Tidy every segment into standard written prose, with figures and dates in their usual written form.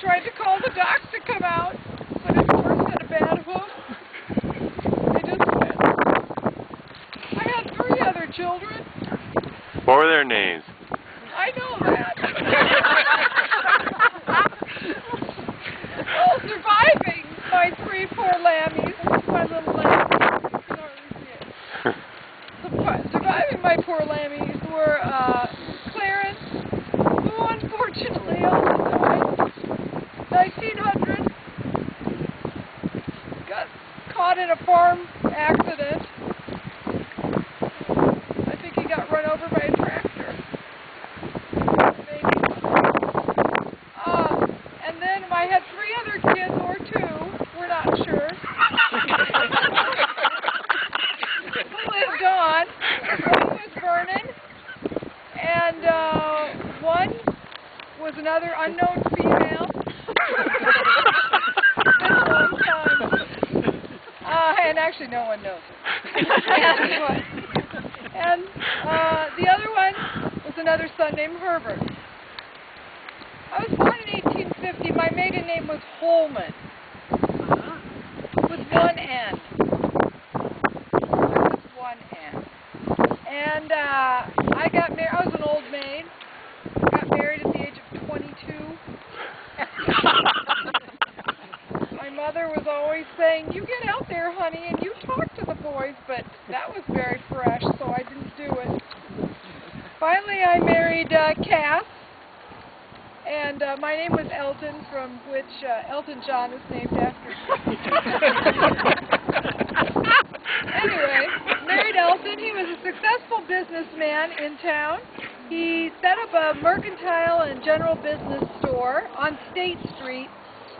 tried to call the docs to come out, but his horse had a bad hoof. They just went. I had 3 other children. What were their names? I know that. Well, surviving my 3 poor lammies, my little lammies, surviving my poor lammies were Clarence, who unfortunately also died, 1900, got caught in a farm accident. I think he got run over by a tractor. Maybe. And then I had 3 other kids, or 2, we're not sure, who lived on. One was Vernon, and one was another unknown female. Been a long time. And actually no one knows her. And the other one was another son named Herbert. I was born in 1850. My maiden name was Holman, with 1 N. Just 1 N. And I got married. I was an old maid. Got married at the age of 22. My mother was always saying, "You get out there, honey, and you talk to the boys," but that was very fresh, so I didn't do it. Finally, I married Cass, and my name was Elton, from which Elton John is named after. Anyway, married Elton. He was a successful businessman in town. He set up a mercantile and general business store on State Street,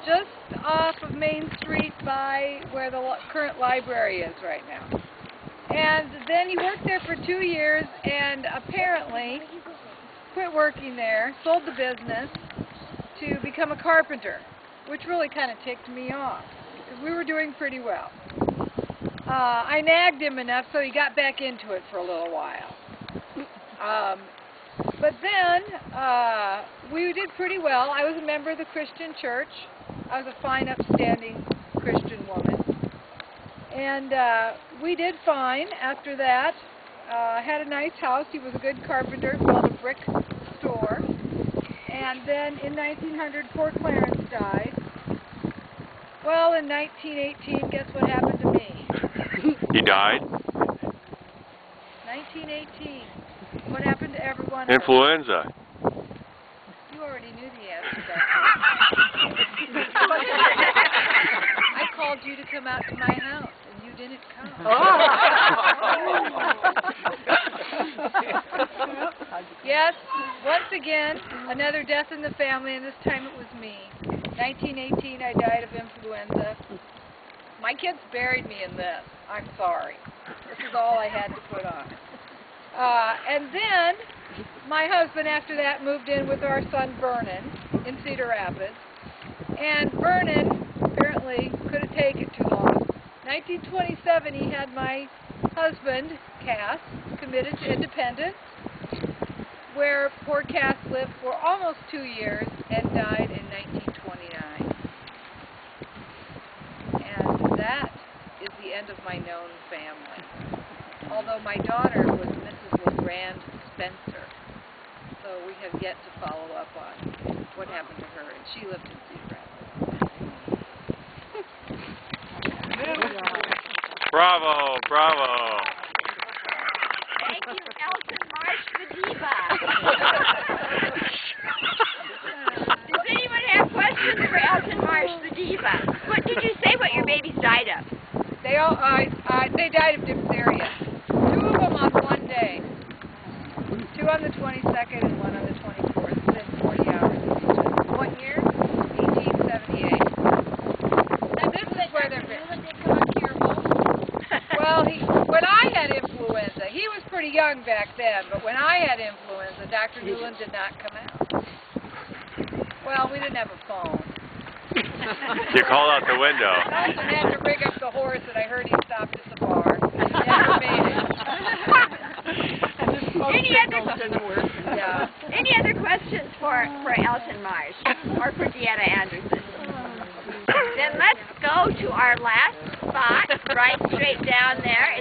just off of Main Street by where the current library is right now. And then he worked there for 2 years and apparently quit working there, sold the business to become a carpenter, which really kind of ticked me off because we were doing pretty well. I nagged him enough so he got back into it for a little while. But then we did pretty well. I was a member of the Christian church. I was a fine, upstanding Christian woman. And we did fine after that. Had a nice house. He was a good carpenter, built a brick store. And then in 1900, poor Clarence died. Well, in 1918, guess what happened to me? You died? 1918. What happened to everyone else? Influenza. You already knew the answer to that. I called you to come out to my house, and you didn't come. Yes, once again, another death in the family, and this time it was me. 1918, I died of influenza. My kids buried me in this. I'm sorry. This is all I had to put on it. And then my husband, after that, moved in with our son Vernon in Cedar Rapids. And Vernon apparently couldn't take it too long. 1927, he had my husband, Cass, committed to independence, where poor Cass lived for almost 2 years and died in 1929. And that is the end of my known family. Although my daughter was Mrs. LeGrand Spencer. So we have yet to follow up on what happened to her, and she lived in Cedar Rapids. Bravo, bravo. Thank you, Elton Marsh, the diva. Does anyone have questions for Elton Marsh, the diva? What did you say what your babies died of? They died of diphtheria. 2 of them on one day. 2 on the 22nd and 1 on the 24th. Within 40 hours of each other. What year? 1878. And this is where they're been. Well, when I had influenza, he was pretty young back then, but when I had influenza, Dr. Newland did not come out. Well, we didn't have a phone. You called out the window. I also had to rig up the horse, and I heard he stopped at the bar. He never made it. Any other questions for Elton Marsh or for Deanna Anderson? Then let's go to our last spot, right straight down there.